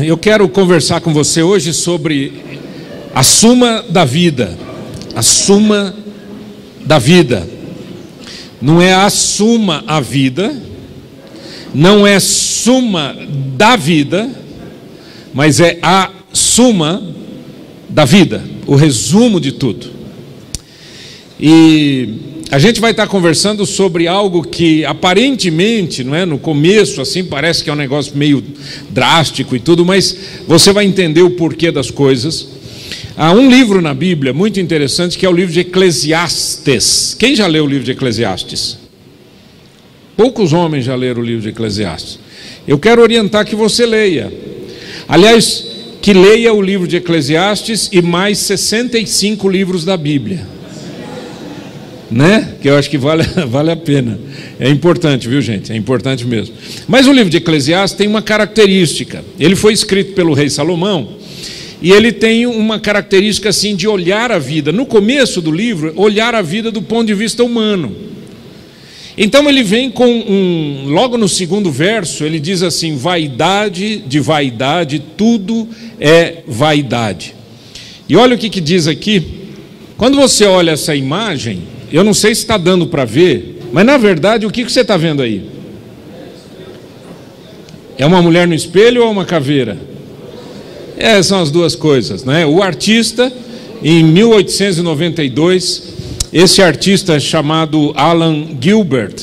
eu quero conversar com você hoje sobre a suma da vida. A suma da vida. Não é assuma a vida, não é suma da vida, mas é a suma da vida, o resumo de tudo. E a gente vai estar conversando sobre algo que aparentemente, não é, no começo assim parece que é um negócio meio drástico e tudo, mas você vai entender o porquê das coisas. Há um livro na Bíblia muito interessante que é o livro de Eclesiastes. Quem já leu o livro de Eclesiastes? Poucos homens já leram o livro de Eclesiastes. Eu quero orientar que você leia. Aliás, que leia o livro de Eclesiastes e mais 65 livros da Bíblia. Né? Que eu acho que vale a pena. É importante, viu, gente? É importante mesmo. Mas o livro de Eclesiastes tem uma característica. Ele foi escrito pelo rei Salomão e ele tem uma característica assim de olhar a vida. No começo do livro, olhar a vida do ponto de vista humano. Então ele vem com logo no segundo verso, ele diz assim: vaidade de vaidade, tudo é vaidade. E olha o que diz aqui. Quando você olha essa imagem, eu não sei se está dando para ver, mas na verdade o que você está vendo aí? É uma mulher no espelho ou uma caveira? São as duas coisas, né? O artista, em 1892, esse artista chamado Alan Gilbert,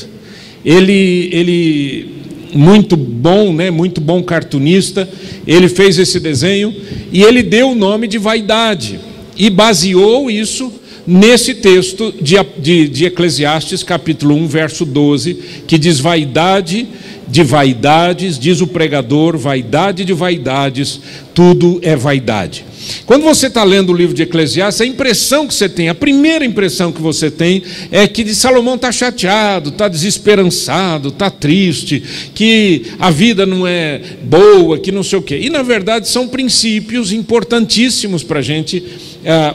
ele muito bom, né? Muito bom cartunista, ele fez esse desenho e ele deu o nome de vaidade e baseou isso nesse texto de Eclesiastes, capítulo 1, verso 12, que diz: vaidade de vaidades, diz o pregador, vaidade de vaidades, tudo é vaidade. Quando você está lendo o livro de Eclesiastes, a impressão que você tem, a primeira impressão que você tem é que Salomão está chateado, está desesperançado, está triste, que a vida não é boa, que não sei o quê. E na verdade são princípios importantíssimos para a gente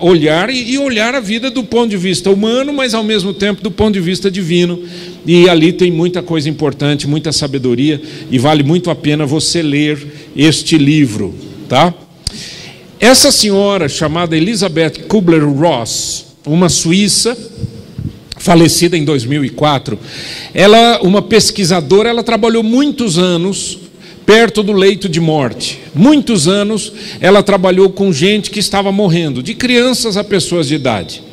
olhar e olhar a vida do ponto de vista humano, mas ao mesmo tempo do ponto de vista divino. E ali tem muita coisa importante, muita sabedoria, e vale muito a pena você ler este livro, tá? Essa senhora chamada Elizabeth Kubler-Ross, uma suíça, falecida em 2004, uma pesquisadora, ela trabalhou muitos anos perto do leito de morte. Muitos anos ela trabalhou com gente que estava morrendo, de crianças a pessoas de idade.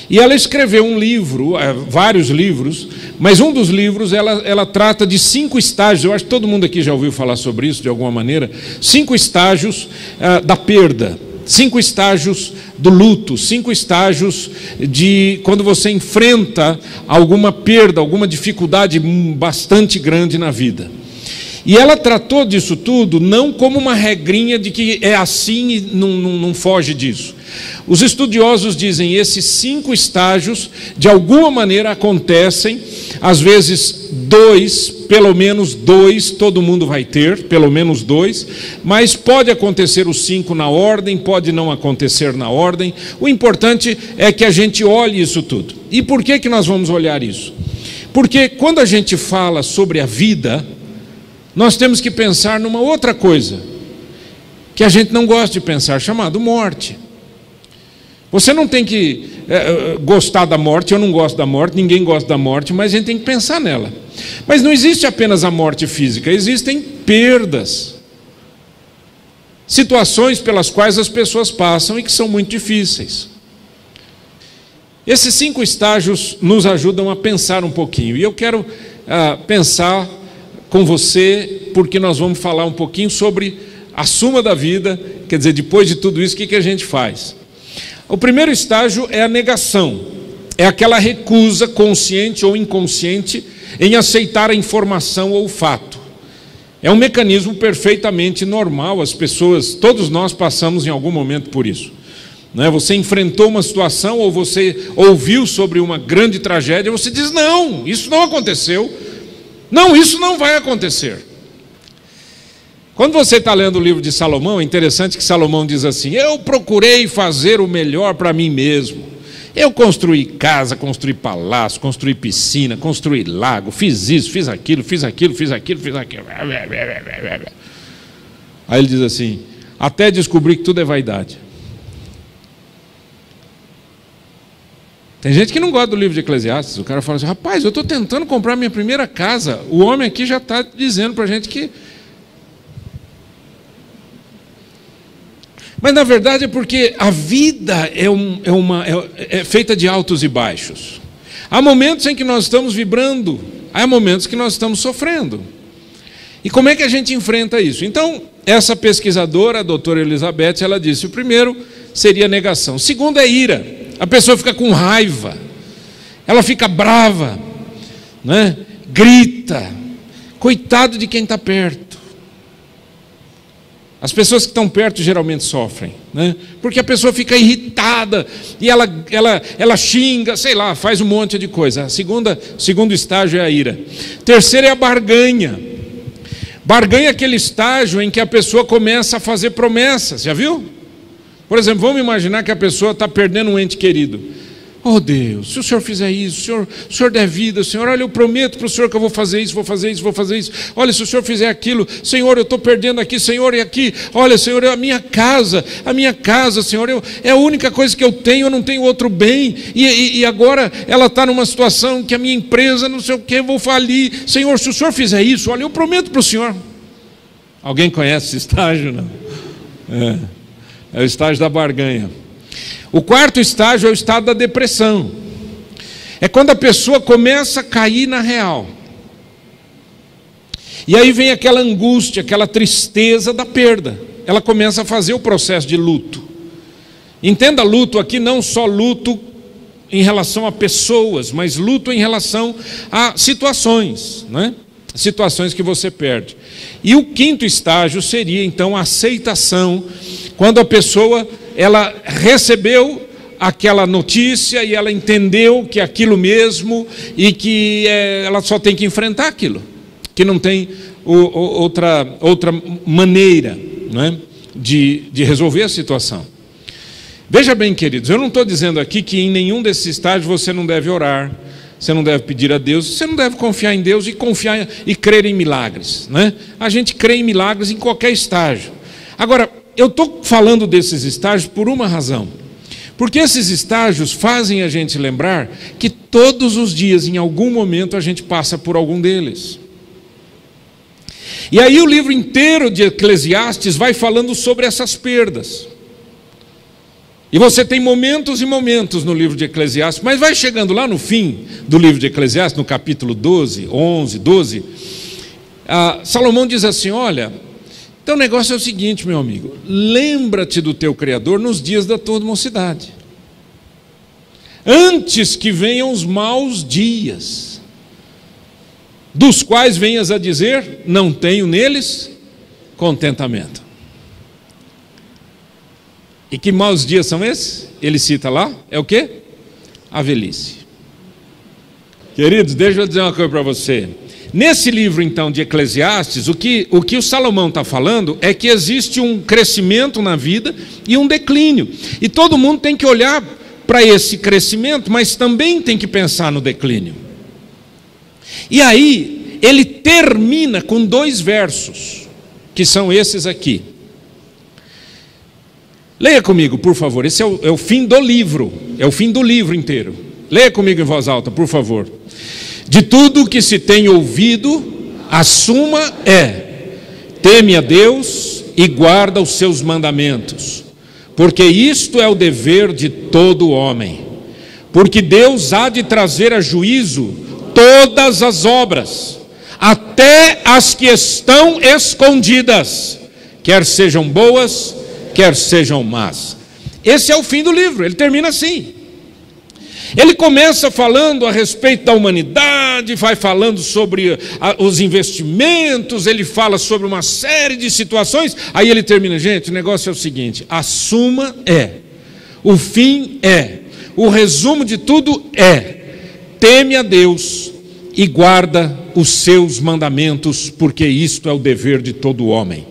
E ela escreveu um livro, vários livros, mas um dos livros ela trata de 5 estágios. Eu acho que todo mundo aqui já ouviu falar sobre isso de alguma maneira. 5 estágios da perda, 5 estágios do luto, 5 estágios de quando você enfrenta alguma perda, alguma dificuldade bastante grande na vida. E ela tratou disso tudo não como uma regrinha de que é assim e não foge disso. Os estudiosos dizem que esses 5 estágios, de alguma maneira, acontecem, às vezes 2, pelo menos 2, todo mundo vai ter, pelo menos 2, mas pode acontecer os 5 na ordem, pode não acontecer na ordem. O importante é que a gente olhe isso tudo. E por que nós vamos olhar isso? Porque quando a gente fala sobre a vida, nós temos que pensar numa outra coisa, que a gente não gosta de pensar, chamado morte. Você não tem que gostar da morte, eu não gosto da morte, ninguém gosta da morte, mas a gente tem que pensar nela. Mas não existe apenas a morte física, existem perdas, situações pelas quais as pessoas passam e que são muito difíceis. Esses 5 estágios nos ajudam a pensar um pouquinho, e eu quero pensar com você, porque nós vamos falar um pouquinho sobre a suma da vida, quer dizer, depois de tudo isso, o que a gente faz? O primeiro estágio é a negação, é aquela recusa consciente ou inconsciente em aceitar a informação ou o fato. É um mecanismo perfeitamente normal, as pessoas, todos nós passamos em algum momento por isso. Não é? Você enfrentou uma situação ou você ouviu sobre uma grande tragédia, você diz: não, isso não aconteceu, não, isso não vai acontecer. Quando você está lendo o livro de Salomão, é interessante que Salomão diz assim: eu procurei fazer o melhor para mim mesmo. Eu construí casa, construí palácio, construí piscina, construí lago, fiz isso, fiz aquilo, fiz aquilo, fiz aquilo, fiz aquilo. Aí ele diz assim: até descobrir que tudo é vaidade. Tem gente que não gosta do livro de Eclesiastes. O cara fala assim: rapaz, eu estou tentando comprar minha primeira casa. O homem aqui já está dizendo para a gente que... Mas na verdade é porque a vida é feita de altos e baixos. Há momentos em que nós estamos vibrando, há momentos que nós estamos sofrendo. E como é que a gente enfrenta isso? Então, essa pesquisadora, a doutora Elizabeth, ela disse: o primeiro seria negação. O segundo é ira. A pessoa fica com raiva, ela fica brava, né? Grita. Coitado de quem está perto. As pessoas que estão perto geralmente sofrem, né? Porque a pessoa fica irritada e ela xinga, sei lá, faz um monte de coisa. Segundo estágio é a ira. Terceiro é a barganha. Barganha é aquele estágio em que a pessoa começa a fazer promessas, já viu? Por exemplo, vamos imaginar que a pessoa está perdendo um ente querido. Oh Deus, se o Senhor fizer isso, o Senhor der vida, Senhor, olha, eu prometo para o Senhor que eu vou fazer isso, vou fazer isso, vou fazer isso. Olha, se o Senhor fizer aquilo, Senhor, eu estou perdendo aqui, Senhor, e aqui. Olha, Senhor, a minha casa, Senhor, é a única coisa que eu tenho, eu não tenho outro bem. E agora ela está numa situação que a minha empresa, não sei o que, vou falir. Senhor, se o Senhor fizer isso, olha, eu prometo para o Senhor. Alguém conhece esse estágio, não? É o estágio da barganha. O quarto estágio é o estado da depressão. É quando a pessoa começa a cair na real. E aí vem aquela angústia, aquela tristeza da perda. Ela começa a fazer o processo de luto. Entenda luto aqui, não só luto em relação a pessoas, mas luto em relação a situações, né? Situações que você perde. E o quinto estágio seria então a aceitação, quando a pessoa ela recebeu aquela notícia e ela entendeu que é aquilo mesmo e que ela só tem que enfrentar aquilo, que não tem outra maneira, né, de resolver a situação. Veja bem, queridos, eu não estou dizendo aqui que em nenhum desses estágios você não deve orar, você não deve pedir a Deus, você não deve confiar em Deus e confiar e crer em milagres, né? A gente crê em milagres em qualquer estágio. Agora, eu estou falando desses estágios por uma razão. Porque esses estágios fazem a gente lembrar que todos os dias, em algum momento, a gente passa por algum deles. E aí o livro inteiro de Eclesiastes vai falando sobre essas perdas. E você tem momentos e momentos no livro de Eclesiastes, mas vai chegando lá no fim do livro de Eclesiastes, no capítulo 12, 11, 12, Salomão diz assim: olha, então o negócio é o seguinte, meu amigo, lembra-te do teu Criador nos dias da tua mocidade, antes que venham os maus dias, dos quais venhas a dizer, não tenho neles contentamento. E que maus dias são esses? Ele cita lá, é o quê? A velhice. Queridos, deixa eu dizer uma coisa para você. Nesse livro, então, de Eclesiastes, o que o Salomão está falando é que existe um crescimento na vida e um declínio. E todo mundo tem que olhar para esse crescimento, mas também tem que pensar no declínio. E aí, ele termina com 2 versos, que são esses aqui. Leia comigo, por favor. Esse é o fim do livro. É o fim do livro inteiro. Leia comigo em voz alta, por favor. De tudo que se tem ouvido, a suma é: teme a Deus e guarda os seus mandamentos, porque isto é o dever de todo homem. Porque Deus há de trazer a juízo todas as obras, até as que estão escondidas, quer sejam boas, quer sejam más. Esse é o fim do livro, ele termina assim. Ele começa falando a respeito da humanidade, vai falando sobre os investimentos, ele fala sobre uma série de situações, aí ele termina: gente, o negócio é o seguinte, a suma é, o fim é, o resumo de tudo é: teme a Deus e guarda os seus mandamentos, porque isto é o dever de todo homem.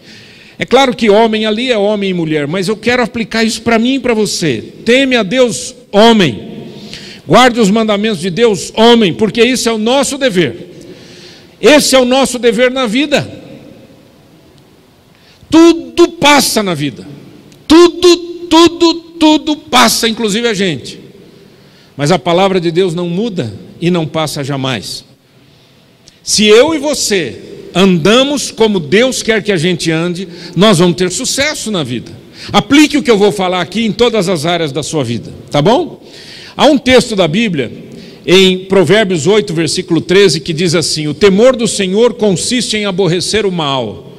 É claro que homem ali é homem e mulher, mas eu quero aplicar isso para mim e para você. Teme a Deus, homem. Guarde os mandamentos de Deus, homem, porque isso é o nosso dever. Esse é o nosso dever na vida. Tudo passa na vida. Tudo passa, inclusive a gente. Mas a palavra de Deus não muda e não passa jamais. Se eu e você andamos como Deus quer que a gente ande, nós vamos ter sucesso na vida. Aplique o que eu vou falar aqui em todas as áreas da sua vida, tá bom? Há um texto da Bíblia, em Provérbios 8, versículo 13, que diz assim: o temor do Senhor consiste em aborrecer o mal.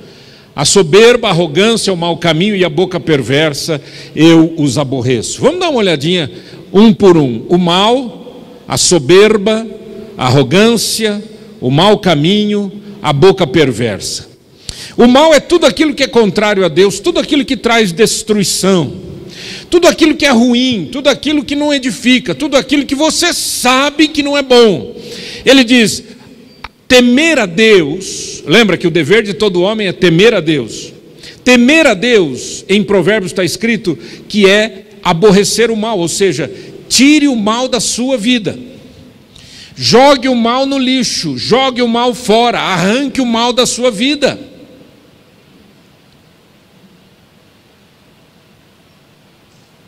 A soberba, a arrogância, o mau caminho e a boca perversa, eu os aborreço. Vamos dar uma olhadinha um por um. O mal, a soberba, a arrogância, o mau caminho, a boca perversa. O mal é tudo aquilo que é contrário a Deus, tudo aquilo que traz destruição, tudo aquilo que é ruim, tudo aquilo que não edifica, tudo aquilo que você sabe que não é bom. Ele diz: temer a Deus, lembra que o dever de todo homem é temer a Deus. Temer a Deus, em Provérbios está escrito que é aborrecer o mal, ou seja, tire o mal da sua vida. Jogue o mal no lixo, jogue o mal fora, arranque o mal da sua vida.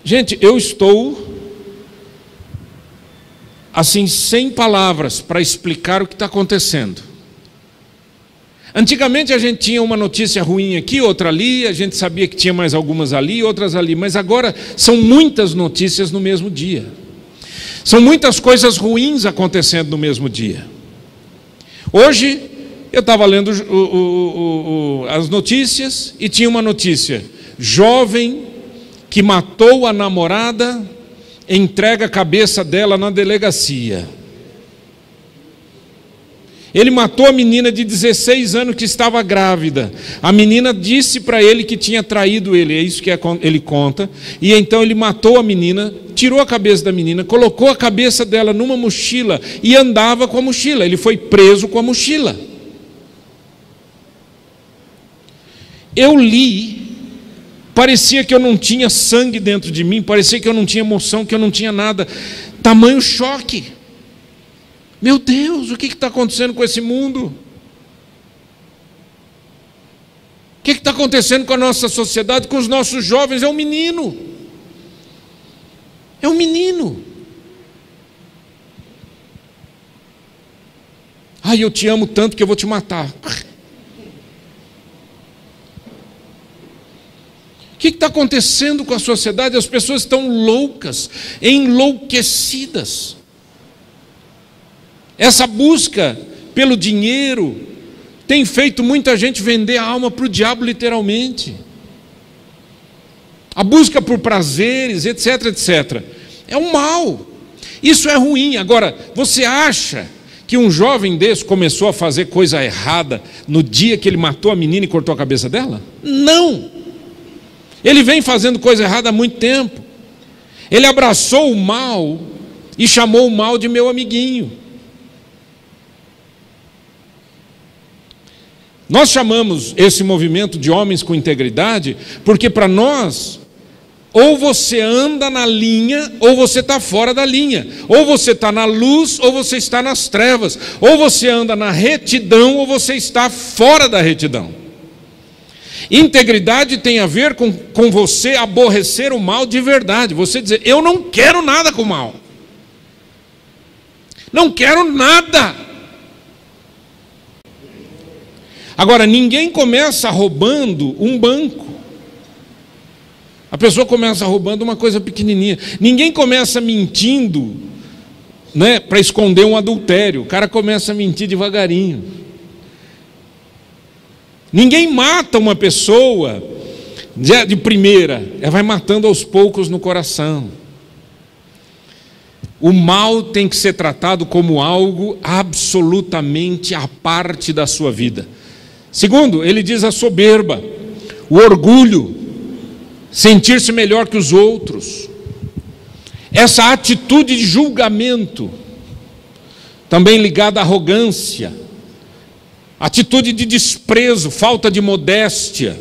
Gente, eu estou assim, sem palavras para explicar o que está acontecendo. Antigamente a gente tinha uma notícia ruim aqui, outra ali, a gente sabia que tinha mais algumas ali, outras ali, mas agora são muitas notícias no mesmo dia. São muitas coisas ruins acontecendo no mesmo dia. Hoje eu estava lendo as notícias e tinha uma notícia: jovem que matou a namorada entrega a cabeça dela na delegacia. Ele matou a menina de 16 anos que estava grávida. A menina disse para ele que tinha traído ele, é isso que ele conta. E então ele matou a menina, tirou a cabeça da menina, colocou a cabeça dela numa mochila e andava com a mochila. Ele foi preso com a mochila. Eu li, parecia que eu não tinha sangue dentro de mim, parecia que eu não tinha emoção, que eu não tinha nada. Tamanho choque. Meu Deus, o que está acontecendo com esse mundo? O que está acontecendo com a nossa sociedade, com os nossos jovens? É um menino. É um menino. Ai, eu te amo tanto que eu vou te matar. O que está acontecendo com a sociedade? As pessoas estão loucas, enlouquecidas. Essa busca pelo dinheiro tem feito muita gente vender a alma para o diabo, literalmente. A busca por prazeres, etc, etc. É um mal. Isso é ruim. Agora, você acha que um jovem desse começou a fazer coisa errada no dia que ele matou a menina e cortou a cabeça dela? Não. Ele vem fazendo coisa errada há muito tempo. Ele abraçou o mal e chamou o mal de meu amiguinho. Nós chamamos esse movimento de homens com integridade, porque para nós, ou você anda na linha, ou você está fora da linha. Ou você está na luz, ou você está nas trevas. Ou você anda na retidão, ou você está fora da retidão. Integridade tem a ver com você aborrecer o mal de verdade. Você dizer: eu não quero nada com o mal. Não quero nada. Agora, ninguém começa roubando um banco. A pessoa começa roubando uma coisa pequenininha. Ninguém começa mentindo, né, para esconder um adultério. O cara começa a mentir devagarinho. Ninguém mata uma pessoa de primeira. Ela vai matando aos poucos no coração. O mal tem que ser tratado como algo absolutamente à parte da sua vida. Segundo, ele diz a soberba, o orgulho, sentir-se melhor que os outros, essa atitude de julgamento, também ligada à arrogância, atitude de desprezo, falta de modéstia.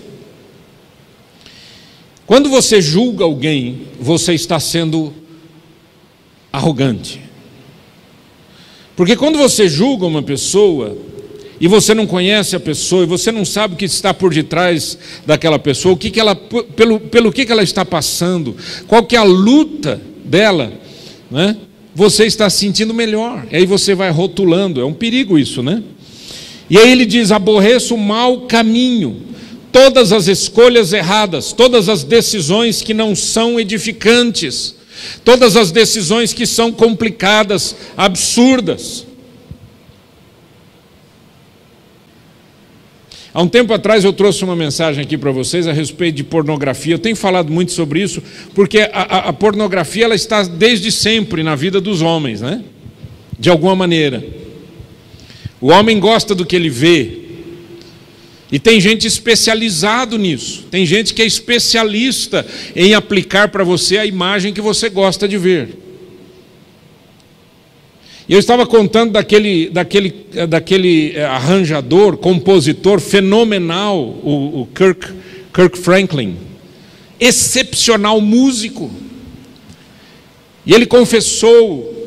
Quando você julga alguém, você está sendo arrogante. Porque quando você julga uma pessoa, e você não conhece a pessoa, e você não sabe o que está por detrás daquela pessoa, pelo que ela está passando, qual que é a luta dela, né? Você está se sentindo melhor, e aí você vai rotulando, é um perigo isso, né? E aí ele diz: aborreço o mau caminho, todas as escolhas erradas, todas as decisões que não são edificantes, todas as decisões que são complicadas, absurdas. Há um tempo atrás eu trouxe uma mensagem aqui para vocês a respeito de pornografia. Eu tenho falado muito sobre isso, porque a pornografia ela está desde sempre na vida dos homens, né? De alguma maneira. O homem gosta do que ele vê. E tem gente especializado nisso. Tem gente que é especialista em aplicar para você a imagem que você gosta de ver. E eu estava contando daquele arranjador, compositor fenomenal, o Kirk Franklin, excepcional músico. E ele confessou,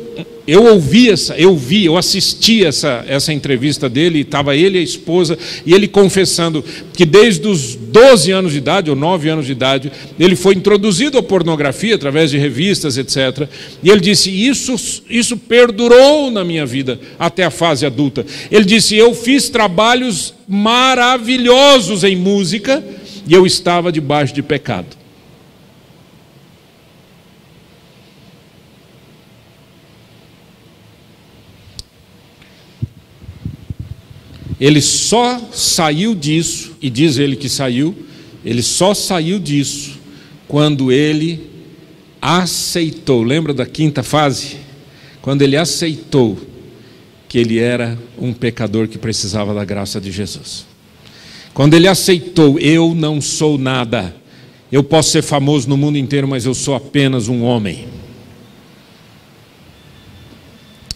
eu assisti essa entrevista dele, estava ele e a esposa, e ele confessando que desde os 12 anos de idade, ou 9 anos de idade, ele foi introduzido à pornografia através de revistas, etc. E ele disse: isso perdurou na minha vida até a fase adulta. Ele disse: eu fiz trabalhos maravilhosos em música, e eu estava debaixo de pecado. Ele só saiu disso, e diz ele que saiu, ele só saiu disso quando ele aceitou. Lembra da quinta fase? Quando ele aceitou que ele era um pecador que precisava da graça de Jesus. Quando ele aceitou: eu não sou nada, eu posso ser famoso no mundo inteiro, mas eu sou apenas um homem.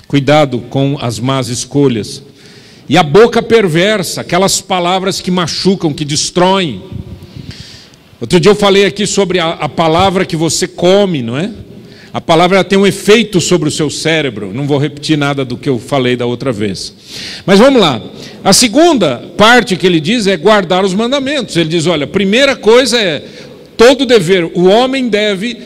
Cuidado com as más escolhas. E a boca perversa, aquelas palavras que machucam, que destroem. Outro dia eu falei aqui sobre a palavra que você come, não é? A palavra tem um efeito sobre o seu cérebro. Não vou repetir nada do que eu falei da outra vez. Mas vamos lá. A segunda parte que ele diz é guardar os mandamentos. Ele diz: olha, a primeira coisa é todo dever. O homem deve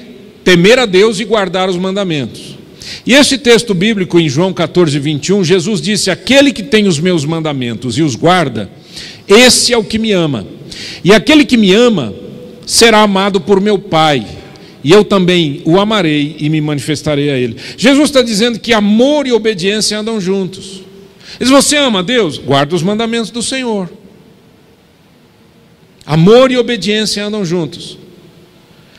temer a Deus e guardar os mandamentos. E esse texto bíblico em João 14, 21, Jesus disse: aquele que tem os meus mandamentos e os guarda, esse é o que me ama. E aquele que me ama será amado por meu Pai, e eu também o amarei e me manifestarei a ele. Jesus está dizendo que amor e obediência andam juntos. Ele diz: você ama a Deus? Guarda os mandamentos do Senhor. Amor e obediência andam juntos.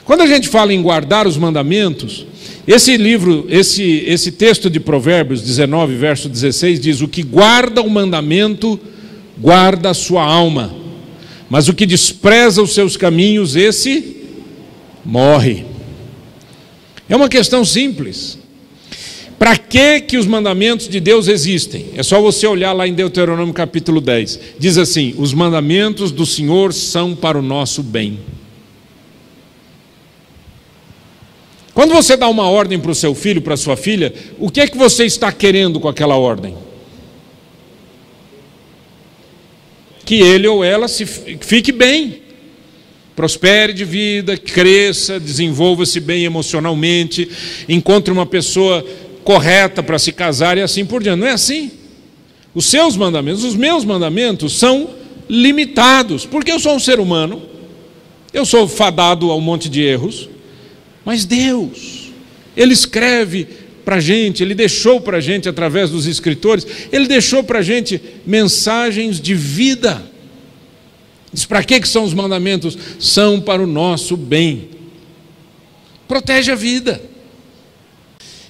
Quando a gente fala em guardar os mandamentos, esse texto de Provérbios 19, verso 16 diz: o que guarda o mandamento, guarda a sua alma, mas o que despreza os seus caminhos, esse morre. É uma questão simples. Para que os mandamentos de Deus existem? É só você olhar lá em Deuteronômio capítulo 10. Diz assim: os mandamentos do Senhor são para o nosso bem. Quando você dá uma ordem para o seu filho, para a sua filha, o que é que você está querendo com aquela ordem? Que ele ou ela fique bem, prospere de vida, cresça, desenvolva-se bem emocionalmente, encontre uma pessoa correta para se casar e assim por diante. Não é assim? Os seus mandamentos, os meus mandamentos são limitados, porque eu sou um ser humano, eu sou fadado a um monte de erros. Mas Deus, Ele escreve para a gente, Ele deixou para a gente, através dos escritores, Ele deixou para a gente mensagens de vida. Diz: para que são os mandamentos? São para o nosso bem. Protege a vida.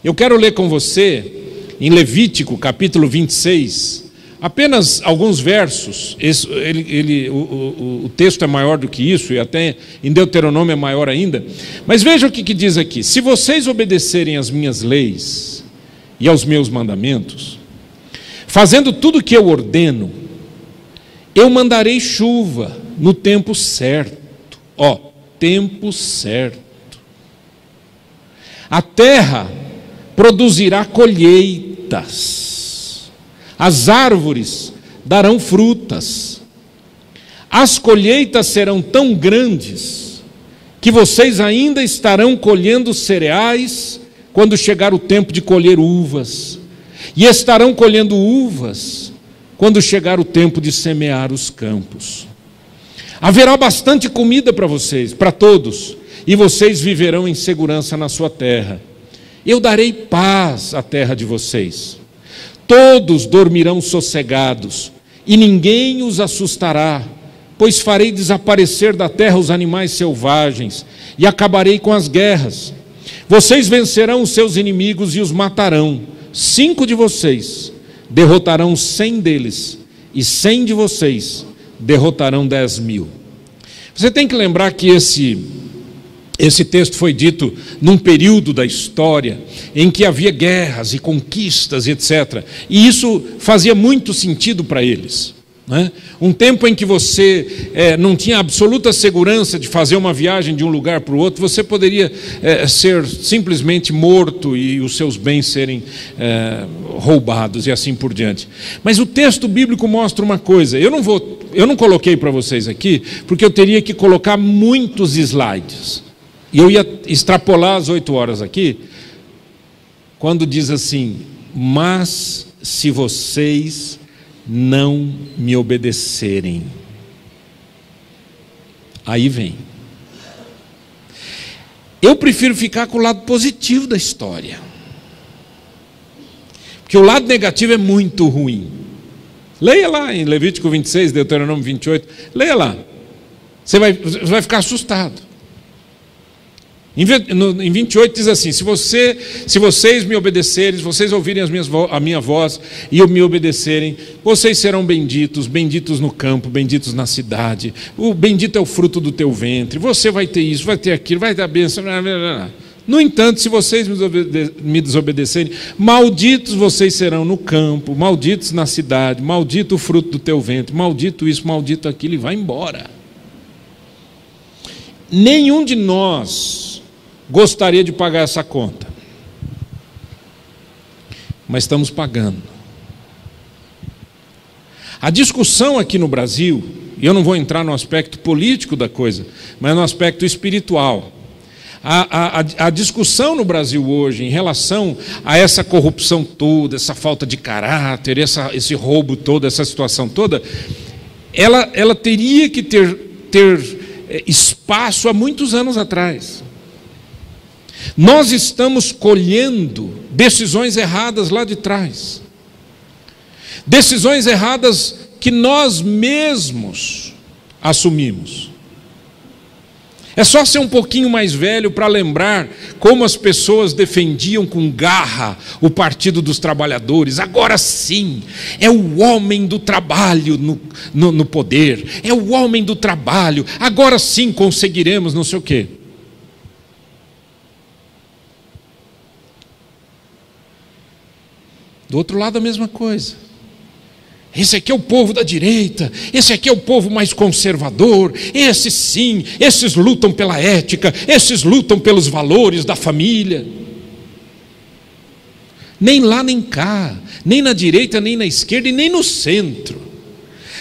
Eu quero ler com você, em Levítico, capítulo 26, apenas alguns versos. O texto é maior do que isso, e até em Deuteronômio é maior ainda. Mas veja o que diz aqui: se vocês obedecerem às minhas leis e aos meus mandamentos, fazendo tudo o que eu ordeno, eu mandarei chuva no tempo certo. Tempo certo. A terra produzirá colheitas. As árvores darão frutas. As colheitas serão tão grandes que vocês ainda estarão colhendo cereais quando chegar o tempo de colher uvas, e estarão colhendo uvas quando chegar o tempo de semear os campos. Haverá bastante comida para vocês, para todos, e vocês viverão em segurança na sua terra. Eu darei paz à terra de vocês. Todos dormirão sossegados, e ninguém os assustará, pois farei desaparecer da terra os animais selvagens, e acabarei com as guerras. Vocês vencerão os seus inimigos e os matarão. 5 de vocês derrotarão 100 deles, e 100 de vocês derrotarão 10.000. Você tem que lembrar que esse texto foi dito num período da história em que havia guerras e conquistas, etc. E isso fazia muito sentido para eles. Um tempo em que você não tinha absoluta segurança de fazer uma viagem de um lugar para o outro, você poderia ser simplesmente morto e os seus bens serem roubados e assim por diante. Mas o texto bíblico mostra uma coisa. Eu não coloquei para vocês aqui, porque eu teria que colocar muitos slides. E eu ia extrapolar as 8 horas aqui, quando diz assim: mas se vocês não me obedecerem. Aí vem. Eu prefiro ficar com o lado positivo da história, porque o lado negativo é muito ruim. Leia lá em Levítico 26, Deuteronômio 28, leia lá. Você vai ficar assustado. Em 28 diz assim: se vocês me obedecerem, se vocês ouvirem a minha voz e me obedecerem, vocês serão benditos, benditos no campo, benditos na cidade, o bendito é o fruto do teu ventre, você vai ter isso, vai ter aquilo, vai ter a bênção. No entanto, se vocês me desobedecerem, malditos vocês serão no campo, malditos na cidade, maldito o fruto do teu ventre, maldito isso, maldito aquilo, e vai embora. Nenhum de nós gostaria de pagar essa conta, mas estamos pagando. A discussão aqui no Brasil, e eu não vou entrar no aspecto político da coisa, mas no aspecto espiritual. A discussão no Brasil hoje em relação a essa corrupção toda, essa falta de caráter, esse roubo todo, essa situação toda, ela teria que ter espaço há muitos anos atrás. Nós estamos colhendo decisões erradas lá de trás. Decisões erradas que nós mesmos assumimos. É só ser um pouquinho mais velho para lembrar como as pessoas defendiam com garra o Partido dos Trabalhadores. Agora sim, é o homem do trabalho no poder, é o homem do trabalho, agora sim conseguiremos não sei o quê. Do outro lado a mesma coisa. Esse aqui é o povo da direita, esse aqui é o povo mais conservador, esses sim, esses lutam pela ética, esses lutam pelos valores da família. Nem lá nem cá, nem na direita, nem na esquerda e nem no centro.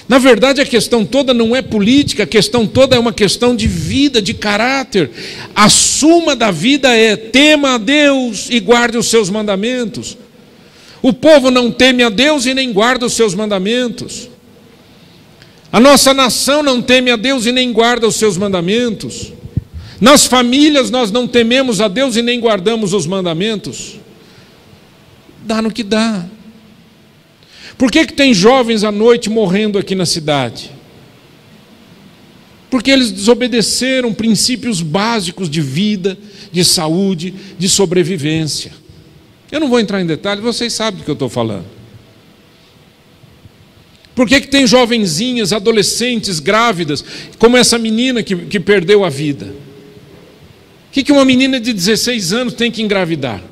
Na verdade a questão toda não é política, a questão toda é uma questão de vida, de caráter. A suma da vida é: tema a Deus e guarde os seus mandamentos. O povo não teme a Deus e nem guarda os seus mandamentos. A nossa nação não teme a Deus e nem guarda os seus mandamentos. Nas famílias nós não tememos a Deus e nem guardamos os mandamentos. Dá no que dá. Por que tem jovens à noite morrendo aqui na cidade? Porque eles desobedeceram princípios básicos de vida, de saúde, de sobrevivência. Eu não vou entrar em detalhes, vocês sabem do que eu estou falando. Por que tem jovenzinhas, adolescentes, grávidas, como essa menina que perdeu a vida? O que uma menina de 16 anos tem que engravidar?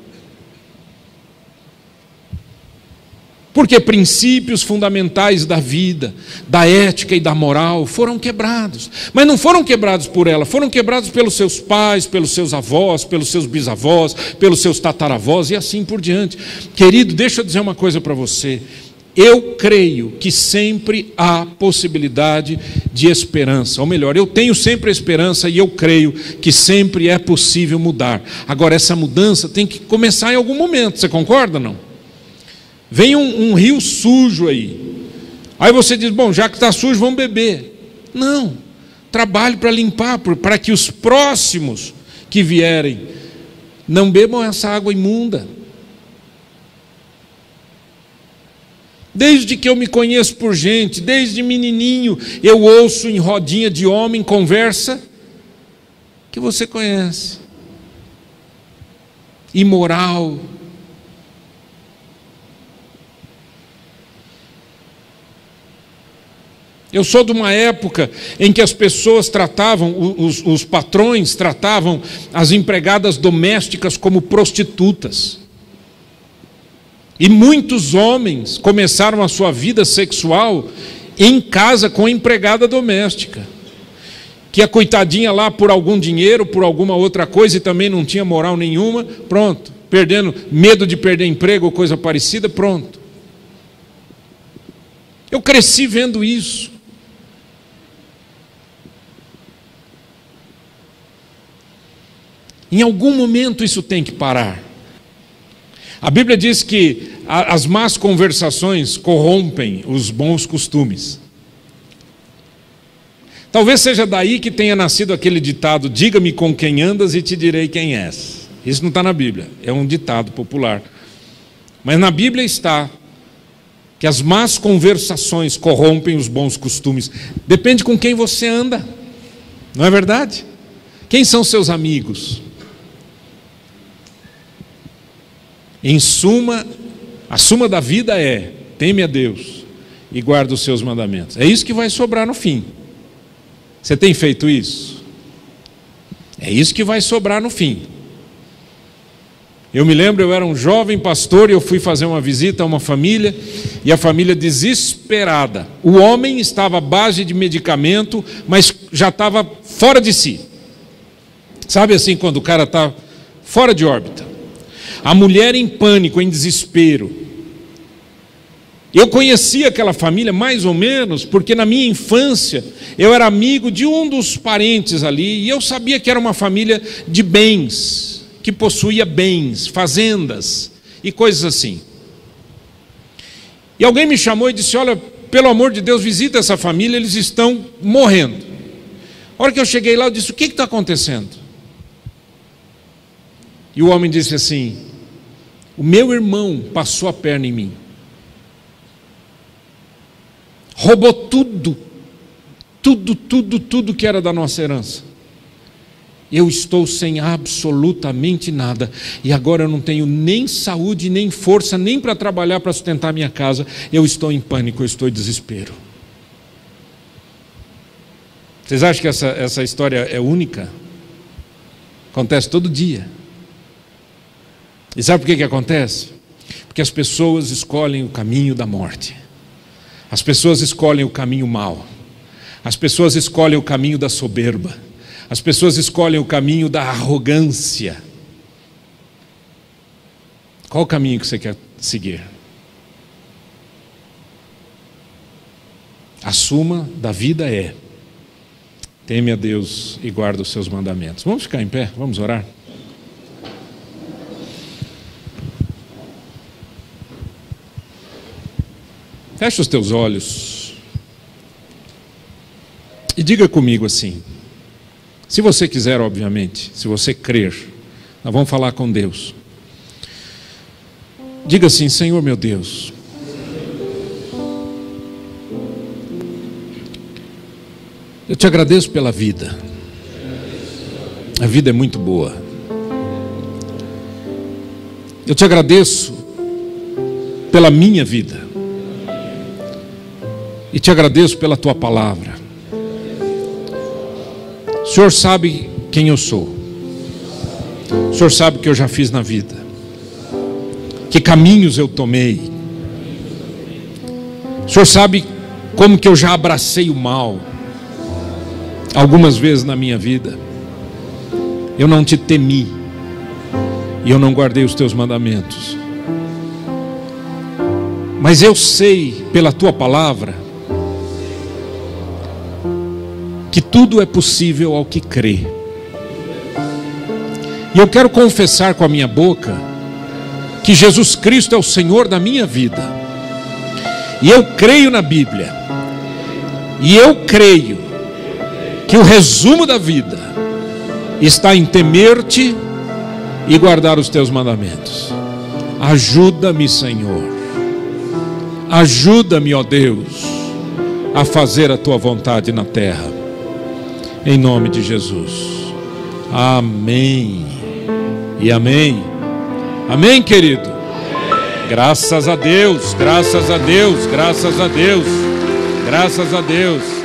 Porque princípios fundamentais da vida, da ética e da moral foram quebrados. Mas não foram quebrados por ela, foram quebrados pelos seus pais, pelos seus avós, pelos seus bisavós, pelos seus tataravós e assim por diante. Querido, deixa eu dizer uma coisa para você. eu creio que sempre há possibilidade de esperança. Ou melhor, eu tenho sempre a esperança e eu creio que sempre é possível mudar. Agora, essa mudança tem que começar em algum momento, você concorda ou não? Vem um rio sujo aí. Aí você diz, bom, já que está sujo, vamos beber. Não, trabalhe para limpar, para que os próximos que vierem não bebam essa água imunda. Desde que eu me conheço por gente, desde menininho, eu ouço em rodinha de homem conversa que você conhece. Imoral. Eu sou de uma época em que as pessoas tratavam, os patrões tratavam as empregadas domésticas como prostitutas. E muitos homens começaram a sua vida sexual em casa com a empregada doméstica. Que a coitadinha lá por algum dinheiro, por alguma outra coisa e também não tinha moral nenhuma, pronto, perdendo, medo de perder emprego ou coisa parecida, pronto. Eu cresci vendo isso. Em algum momento isso tem que parar. A Bíblia diz que as más conversações corrompem os bons costumes. Talvez seja daí que tenha nascido aquele ditado, diga-me com quem andas e te direi quem és. Isso não está na Bíblia, é um ditado popular. Mas na Bíblia está que as más conversações corrompem os bons costumes. Depende com quem você anda, não é verdade? Quem são seus amigos? Em suma, a suma da vida é: teme a Deus e guarda os seus mandamentos. É isso que vai sobrar no fim. Você tem feito isso? É isso que vai sobrar no fim. Eu me lembro, eu era um jovem pastor e eu fui fazer uma visita a uma família, e a família desesperada. O homem estava à base de medicamento, mas já estava fora de si. Sabe assim, quando o cara está fora de órbita? A mulher em pânico, em desespero. Eu conhecia aquela família mais ou menos, porque na minha infância eu era amigo de um dos parentes ali, e eu sabia que era uma família de bens, que possuía bens, fazendas e coisas assim. E alguém me chamou e disse, olha, pelo amor de Deus, visita essa família, eles estão morrendo. A hora que eu cheguei lá, eu disse, o que está acontecendo? E o homem disse assim, o meu irmão passou a perna em mim. Roubou tudo que era da nossa herança. Eu estou sem absolutamente nada. E agora eu não tenho nem saúde, nem força, nem para trabalhar, para sustentar minha casa. Eu estou em pânico, eu estou em desespero. Vocês acham que essa história é única? Acontece todo dia. E sabe por que acontece? Porque as pessoas escolhem o caminho da morte. As pessoas escolhem o caminho mau. As pessoas escolhem o caminho da soberba. As pessoas escolhem o caminho da arrogância. Qual o caminho que você quer seguir? A suma da vida é: teme a Deus e guarda os seus mandamentos. Vamos ficar em pé? Vamos orar? Feche os teus olhos e diga comigo assim, se você quiser, obviamente, se você crer, nós vamos falar com Deus. Diga assim, Senhor meu Deus, eu te agradeço pela vida. A vida é muito boa. Eu te agradeço pela minha vida. E te agradeço pela tua palavra. O Senhor sabe quem eu sou. O Senhor sabe o que eu já fiz na vida. Que caminhos eu tomei. O Senhor sabe como que eu já abracei o mal. Algumas vezes na minha vida. Eu não te temi. E eu não guardei os teus mandamentos. Mas eu sei, pela tua palavra, que tudo é possível ao que crê. E eu quero confessar com a minha boca que Jesus Cristo é o Senhor da minha vida. E eu creio na Bíblia. E eu creio que o resumo da vida está em temer-te e guardar os teus mandamentos. Ajuda-me, Senhor. Ajuda-me, ó Deus, a fazer a tua vontade na terra. Em nome de Jesus. Amém. E amém. Amém, querido. Graças a Deus, graças a Deus, graças a Deus, graças a Deus.